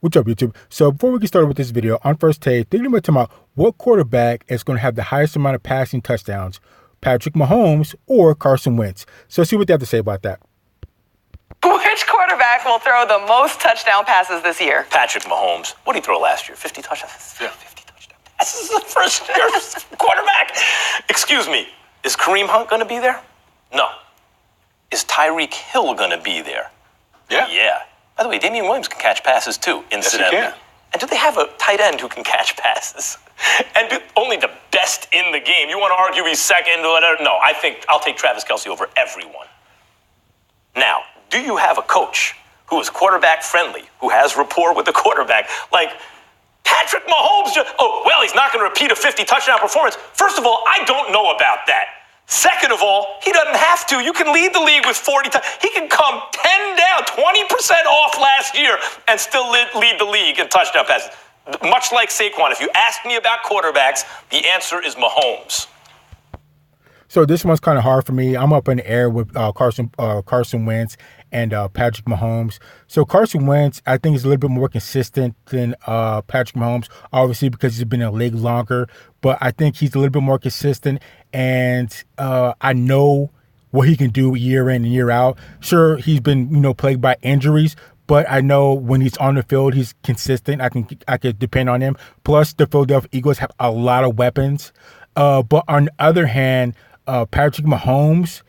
What's up, YouTube? So before we get started with this video, on first take, thinking about what quarterback is going to have the highest amount of passing touchdowns, Patrick Mahomes or Carson Wentz. So let's see what they have to say about that. Which quarterback will throw the most touchdown passes this year? Patrick Mahomes. What did he throw last year? 50 touchdowns? Yeah. 50 touchdowns. This is the first year quarterback. Excuse me. Is Kareem Hunt going to be there? No. Is Tyreek Hill going to be there? Yeah. Yeah. By the way, Damian Williams can catch passes too, incidentally. Yes, he can. And do they have a tight end who can catch passes? And only the best in the game. You want to argue he's second or whatever? No, I think I'll take Travis Kelce over everyone. Now, do you have a coach who is quarterback friendly, who has rapport with the quarterback? Like Patrick Mahomes, he's not going to repeat a 50 touchdown performance. First of all, I don't know about that. Second of all, he doesn't have to. You can lead the league with 40 touchdowns. He can come 10 down, 20% off last year and still lead the league in touchdown passes. Much like Saquon, if you ask me about quarterbacks, the answer is Mahomes. So this one's kind of hard for me. I'm up in the air with Carson Wentz and Patrick Mahomes. So Carson Wentz, I think, is a little bit more consistent than Patrick Mahomes, obviously because he's been in the league longer. But I think he's a little bit more consistent, and I know what he can do year in and year out. Sure, he's been plagued by injuries, but I know when he's on the field, he's consistent. I can depend on him. Plus, the Philadelphia Eagles have a lot of weapons. But on the other hand, Patrick Mahomes,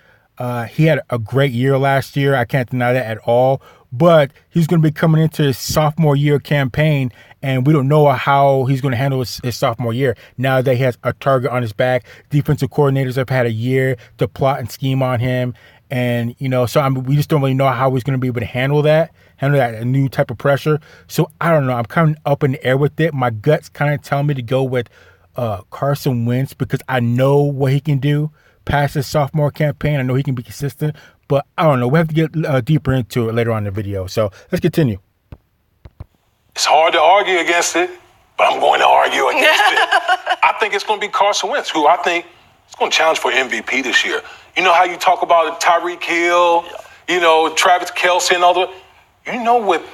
he had a great year last year. I can't deny that at all. But he's going to be coming into his sophomore year campaign, and we don't know how he's going to handle his sophomore year. Now that he has a target on his back, defensive coordinators have had a year to plot and scheme on him. And, so we just don't really know how he's going to be able to handle that new type of pressure. So I don't know. I'm kind of up in the air with it. My gut's kind of telling me to go with Carson Wentz because I know what he can do past his sophomore campaign. I know he can be consistent, but I don't know. We have to get deeper into it later on in the video. So let's continue. It's hard to argue against it, but I'm going to argue against it. I think it's going to be Carson Wentz, who I think is going to challenge for MVP this year. You know how you talk about Tyreek Hill, Travis Kelce and all the. You know what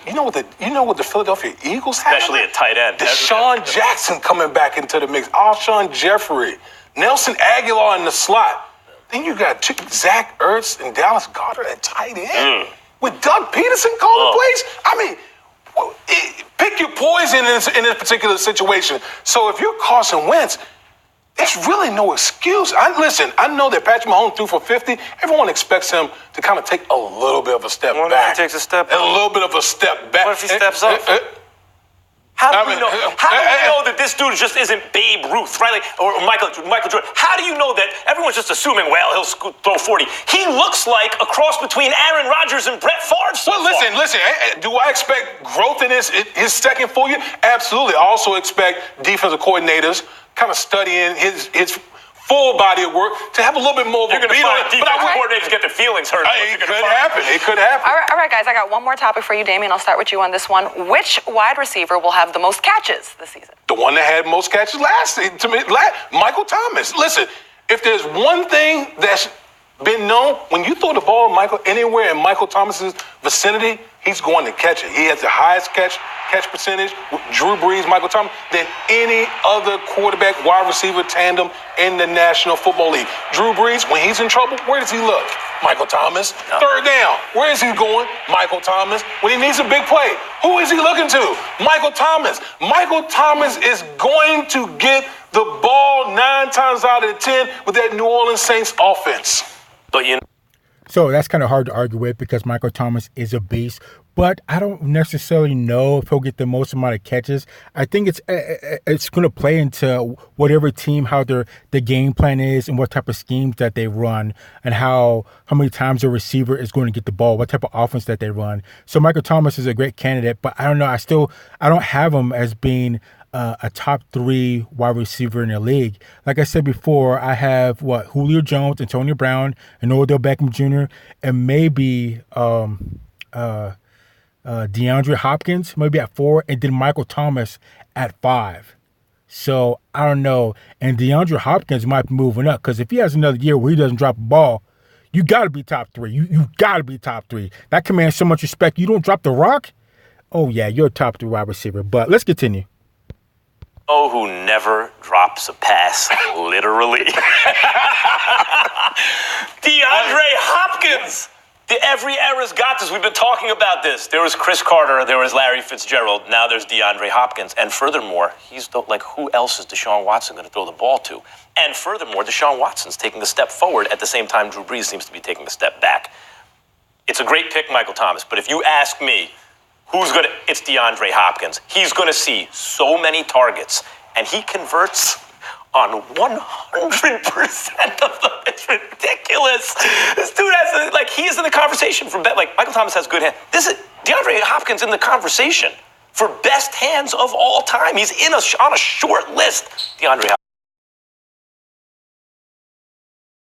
the Philadelphia Eagles have? Especially at tight end. Deshaun Jackson coming back into the mix. Alshon Jeffrey, Nelson Aguilar in the slot. Then you got Zach Ertz and Dallas Goedert at tight end. With Doug Peterson calling plays. I mean, pick your poison in this particular situation. So if you're Carson Wentz, there's really no excuse. I know that Patrick Mahomes threw for 50. Everyone expects him to kind of take a little bit of a step back. What if he takes a step back? A little bit of a step back. What if he steps up? How do you know that this dude just isn't Babe Ruth, right? Or Michael Jordan? How do you know that everyone's just assuming, he'll throw 40? He looks like a cross between Aaron Rodgers and Brett Favre. Listen. Do I expect growth in his second full year? Absolutely. I also expect defensive coordinators kind of studying his full body of work to have a little bit more of a beat on it. Defensive coordinators get their feelings hurt. It could happen. All right, guys, I got one more topic for you, Damian. I'll start with you on this one. Which wide receiver will have the most catches this season? The one that had most catches Michael Thomas. Listen, if there's one thing that's been known, when you throw the ball anywhere in Michael Thomas's vicinity, he's going to catch it. He has the highest catch percentage with Drew Brees, Michael Thomas, than any other quarterback wide receiver tandem in the National Football League. Drew Brees, when he's in trouble, where does he look? Michael Thomas. No. Third down, where is he going? Michael Thomas. When he needs a big play, who is he looking to? Michael Thomas. Michael Thomas is going to get the ball 9 times out of 10 with that New Orleans Saints offense. But So that's kind of hard to argue with because Michael Thomas is a beast, but I don't necessarily know if he'll get the most amount of catches. I think it's going to play into whatever team, how the game plan is and what type of schemes that they run and how many times a receiver is going to get the ball, what type of offense that they run. So Michael Thomas is a great candidate, but I don't know. I don't have him as being a top 3 wide receiver in the league. Like I said before, I have Julio Jones, Antonio Brown, and Odell Beckham Jr., and maybe DeAndre Hopkins, maybe at 4, and then Michael Thomas at 5. So I don't know. And DeAndre Hopkins might be moving up because if he has another year where he doesn't drop a ball, you got to be top 3. You got to be top 3. That commands so much respect. You don't drop the rock. Oh, yeah, you're a top 3 wide receiver. But let's continue. Oh, who never drops a pass, literally. DeAndre Hopkins. Every era's got this. We've been talking about this. There was Chris Carter. There was Larry Fitzgerald. Now there's DeAndre Hopkins. And furthermore, who else is Deshaun Watson going to throw the ball to? And furthermore, Deshaun Watson's taking a step forward at the same time Drew Brees seems to be taking a step back. It's a great pick, Michael Thomas. But if you ask me, it's DeAndre Hopkins. He's going to see so many targets, and he converts on 100% of them. It's ridiculous. This dude he's in the conversation for Michael Thomas has good hands. DeAndre Hopkins in the conversation for best hands of all time. He's on a short list. DeAndre Hopkins.